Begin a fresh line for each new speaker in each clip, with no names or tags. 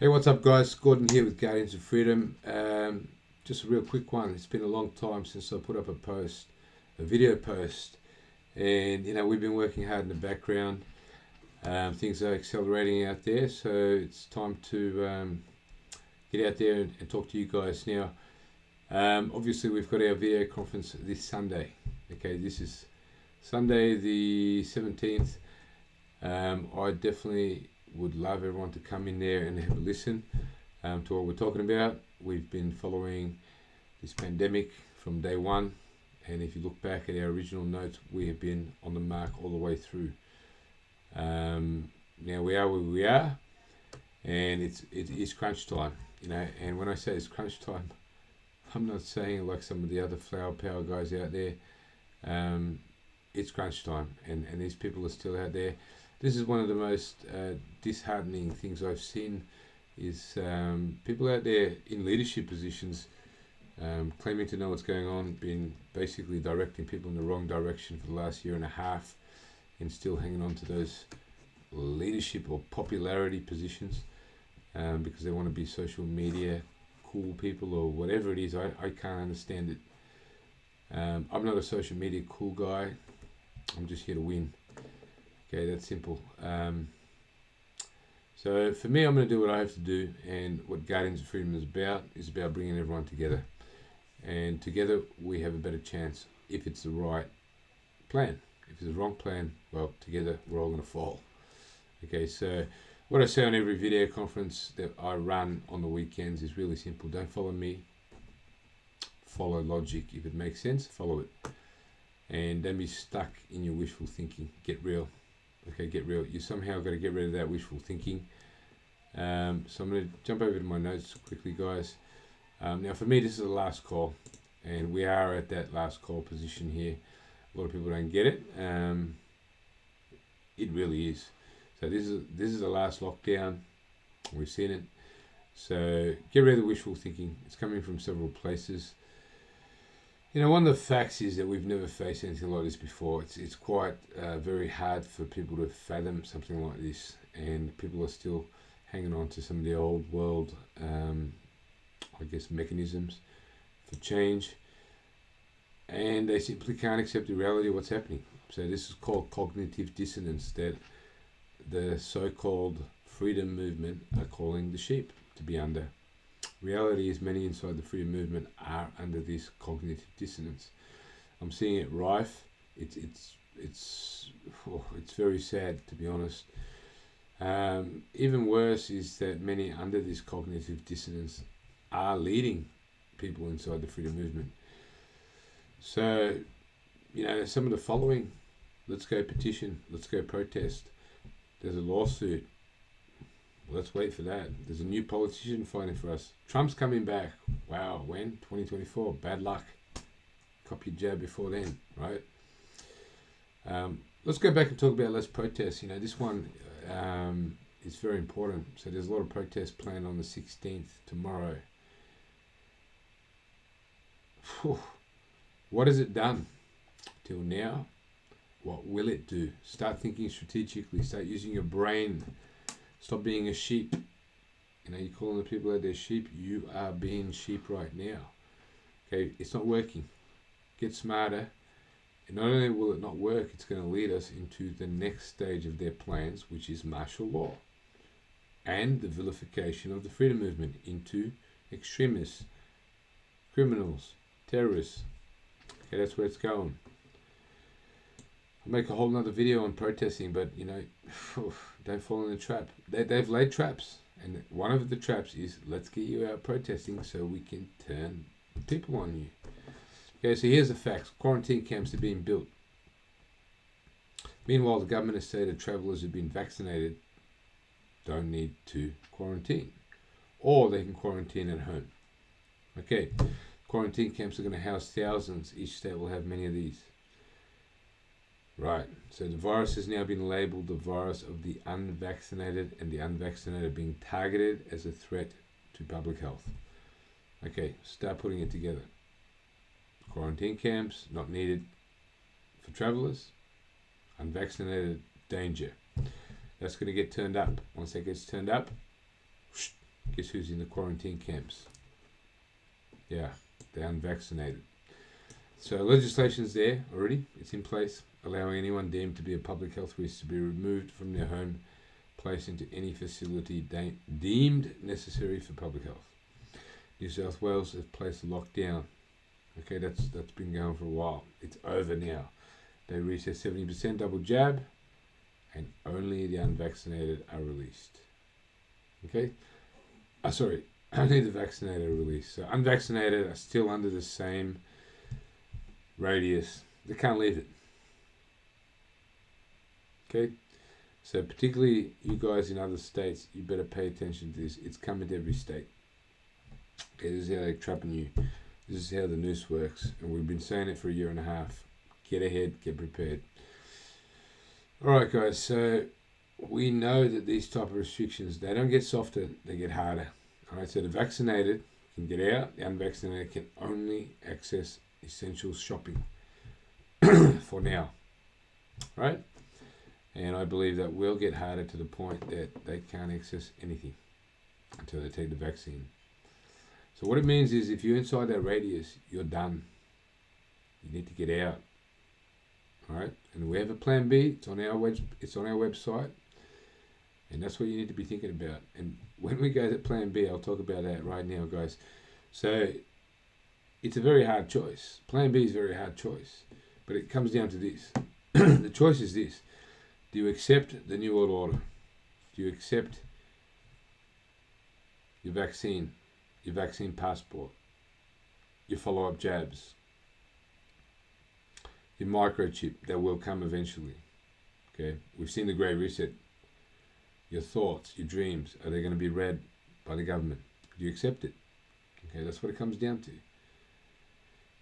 Hey, what's up, guys? Gordon here with Guardians of Freedom. Just a real quick one. It's been a long time since I put up a video post, and we've been working hard in the background. Things are accelerating out there, so it's time to get out there and talk to you guys now. Obviously, we've got our video conference this Sunday. Okay, this is Sunday the 17th. I definitely would love everyone to come in there and have a listen to what we're talking about. We've been following this pandemic from day one, and if you look back at our original notes, we have been on the mark all the way through. Now we are where we are, and it is crunch time, and when I say it's crunch time, I'm not saying like some of the other flower power guys out there. It's crunch time, and these people are still out there. This is one of the most disheartening things I've seen is people out there in leadership positions claiming to know what's going on, been basically directing people in the wrong direction for the last year and a half, and still hanging on to those leadership or popularity positions because they want to be social media cool people or whatever it is. I can't understand it. I'm not a social media cool guy. I'm just here to win. Okay, that's simple. So for me, I'm going to do what I have to do, and what Guardians of Freedom is about bringing everyone together. And together we have a better chance if it's the right plan. If it's the wrong plan, well, together we're all going to fall. Okay, so what I say on every video conference that I run on the weekends is really simple. Don't follow me. Follow logic. If it makes sense, follow it. And don't be stuck in your wishful thinking. Get real. Okay, get real. You somehow got to get rid of that wishful thinking. So I'm going to jump over to my notes quickly, guys. Now, for me, this is the last call, and we are at that last call position here. A lot of people don't get it. It really is. So this is the last lockdown. We've seen it. So get rid of the wishful thinking. It's coming from several places. One of the facts is that we've never faced anything like this before. It's quite very hard for people to fathom something like this, and people are still hanging on to some of the old world, mechanisms for change, and they simply can't accept the reality of what's happening. So this is called cognitive dissonance that the so-called freedom movement are calling the sheep to be under. Reality is many inside the freedom movement are under this cognitive dissonance. I'm seeing it rife. It's very sad, to be honest. Even worse is that many under this cognitive dissonance are leading people inside the freedom movement. So, some of the following: let's go petition, let's go protest. There's a lawsuit. Let's wait for that. There's a new politician fighting for us. Trump's coming back. Wow, when? 2024. Bad luck. Cop your jab before then, right? Let's go back and talk about less protests. This one is very important. So there's a lot of protests planned on the 16th, tomorrow. Whew. What has it done till now? What will it do? Start thinking strategically. Start using your brain. Stop being a sheep. You're calling the people out there sheep. You are being sheep right now. Okay, it's not working. Get smarter. And not only will it not work, it's going to lead us into the next stage of their plans, which is martial law and the vilification of the freedom movement into extremists, criminals, terrorists. Okay, that's where it's going. I'll make a whole nother video on protesting, but don't fall in the trap. They've laid traps, and one of the traps is let's get you out protesting so we can turn people on you. Okay, so here's the facts. Quarantine camps are being built. Meanwhile, the government has stated travellers who've been vaccinated don't need to quarantine, or they can quarantine at home. Okay, quarantine camps are going to house thousands. Each state will have many of these. Right, so the virus has now been labelled the virus of the unvaccinated, and the unvaccinated being targeted as a threat to public health. Okay, start putting it together. Quarantine camps, not needed for travellers. Unvaccinated, danger. That's going to get turned up. Once that gets turned up, Guess who's in the quarantine camps? Yeah, the unvaccinated. So legislation's there already. It's in place, allowing anyone deemed to be a public health risk to be removed from their home, placed into any facility deemed necessary for public health. New South Wales has placed a lockdown. Okay, that's been going for a while. It's over now. They reached their 70% double jab, and only the unvaccinated are released. Okay? Sorry, only the vaccinated are released. So unvaccinated are still under the same radius. They can't leave it. Okay? So particularly you guys in other states, you better pay attention to this. It's coming to every state. Okay, this is how they're trapping you. This is how the noose works. And we've been saying it for a year and a half. Get ahead, get prepared. Alright guys, so we know that these type of restrictions, they don't get softer, they get harder. Alright, so the vaccinated can get out, the unvaccinated can only access essential shopping for now. Right? And I believe that will get harder to the point that they can't access anything until they take the vaccine. So what it means is if you're inside that radius, you're done. You need to get out. Alright? And we have a plan B. It's on our website. And that's what you need to be thinking about. And when we go to plan B, I'll talk about that right now, guys. So it's a very hard choice. Plan B is a very hard choice. But it comes down to this. The choice is this. Do you accept the New World Order? Do you accept your vaccine passport, your follow-up jabs, your microchip that will come eventually? Okay, we've seen the Great Reset. Your thoughts, your dreams, are they going to be read by the government? Do you accept it? Okay, that's what it comes down to.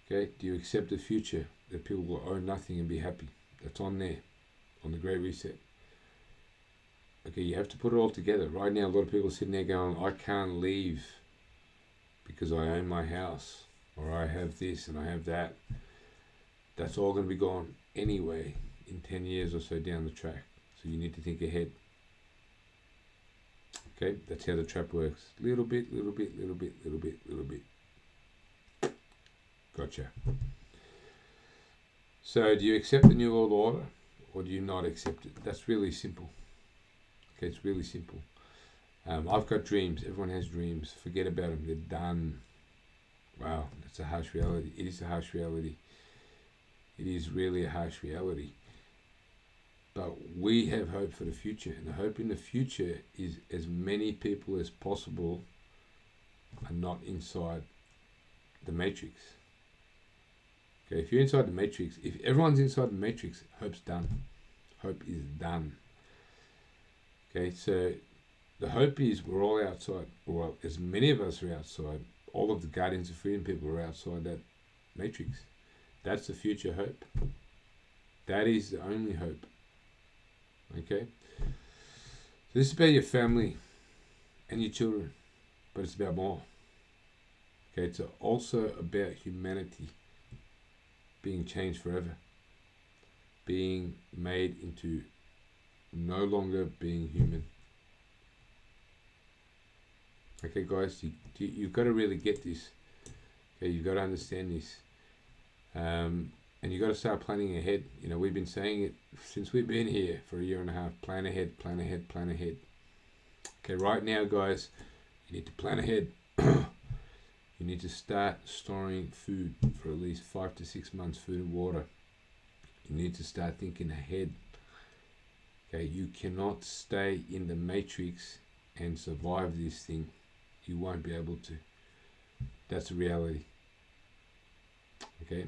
Okay, do you accept the future that people will own nothing and be happy? That's on there, on the Great Reset. Okay, you have to put it all together. Right now, a lot of people are sitting there going, I can't leave because I own my house, or I have this and I have that. That's all going to be gone anyway in 10 years or so down the track. So you need to think ahead. Okay, that's how the trap works. Little bit, little bit, little bit, little bit, little bit. Gotcha. So do you accept the New World Order or do you not accept it? That's really simple. Okay, it's really simple. I've got dreams. Everyone has dreams. Forget about them. They're done. Wow, that's a harsh reality. It is a harsh reality. It is really a harsh reality. But we have hope for the future. And the hope in the future is as many people as possible are not inside the matrix. Okay, if you're inside the matrix, if everyone's inside the matrix, hope's done. Hope is done. Okay, so the hope is we're all outside. Well, as many of us are outside, all of the Guardians of Freedom people are outside that matrix. That's the future hope. That is the only hope. Okay? So this is about your family and your children, but it's about more. Okay, it's also about humanity being changed forever. Being made into no longer being human. Okay, guys, you've got to really get this. Okay, you've got to understand this. And you've got to start planning ahead. You know, we've been saying it since we've been here for a year and a half. Plan ahead, plan ahead, plan ahead. Okay, right now, guys, you need to plan ahead. You need to start storing food for at least 5 to 6 months, food and water. You need to start thinking ahead. Okay, you cannot stay in the matrix and survive this thing. You won't be able to. That's a reality. Okay.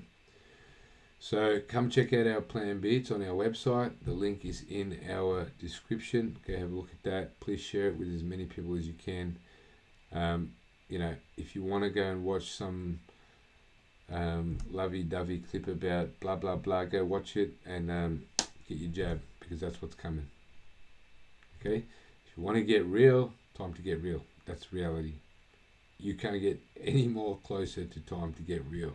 So come check out our plan B. It's on our website. The link is in our description. Go have a look at that. Please share it with as many people as you can. You know, if you want to go and watch some lovey-dovey clip about blah blah blah, go watch it and get your jab, because that's what's coming. Okay, if you want to get real, time to get real. That's reality. You can't get any more closer to time to get real.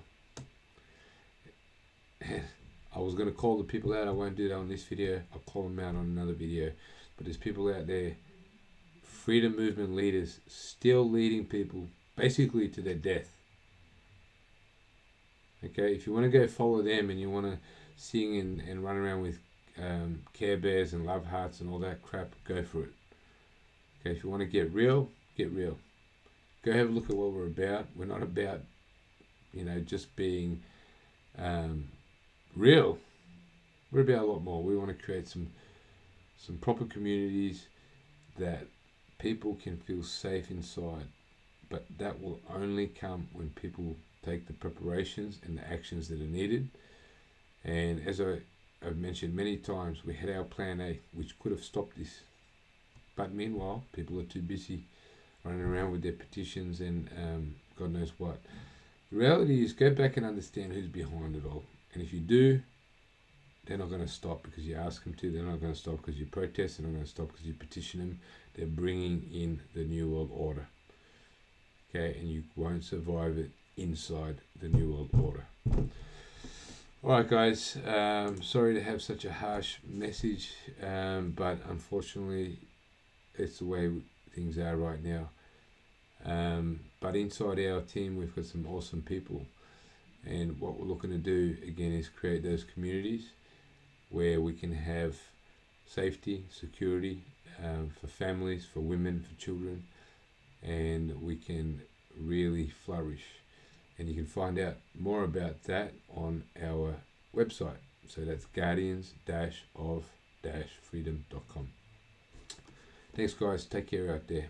I was going to call the people out. I won't do that on this video. I'll call them out on another video. But there's people out there freedom movement leaders still leading people basically to their death. Okay, if you want to go follow them and you want to sing and run around with Care Bears and love hearts and all that crap, go for it. Okay, if you want to get real, get real. Go have a look at what we're about. We're not about, just being real. We're about a lot more. We want to create some proper communities that people can feel safe inside. But that will only come when people take the preparations and the actions that are needed. And as I've mentioned many times, we had our plan A, which could have stopped this. But meanwhile, people are too busy running around with their petitions and God knows what. The reality is, go back and understand who's behind it all. And if you do, they're not going to stop because you ask them to. They're not going to stop because you protest. They're not going to stop because you petition them. They're bringing in the New World Order. Okay, and you won't survive it inside the New World Order. Alright guys, sorry to have such a harsh message, but unfortunately it's the way things are right now. But inside our team we've got some awesome people, and what we're looking to do again is create those communities where we can have safety, security for families, for women, for children, and we can really flourish. And you can find out more about that on our website. So that's guardians-of-freedom.com. Thanks guys, take care out there.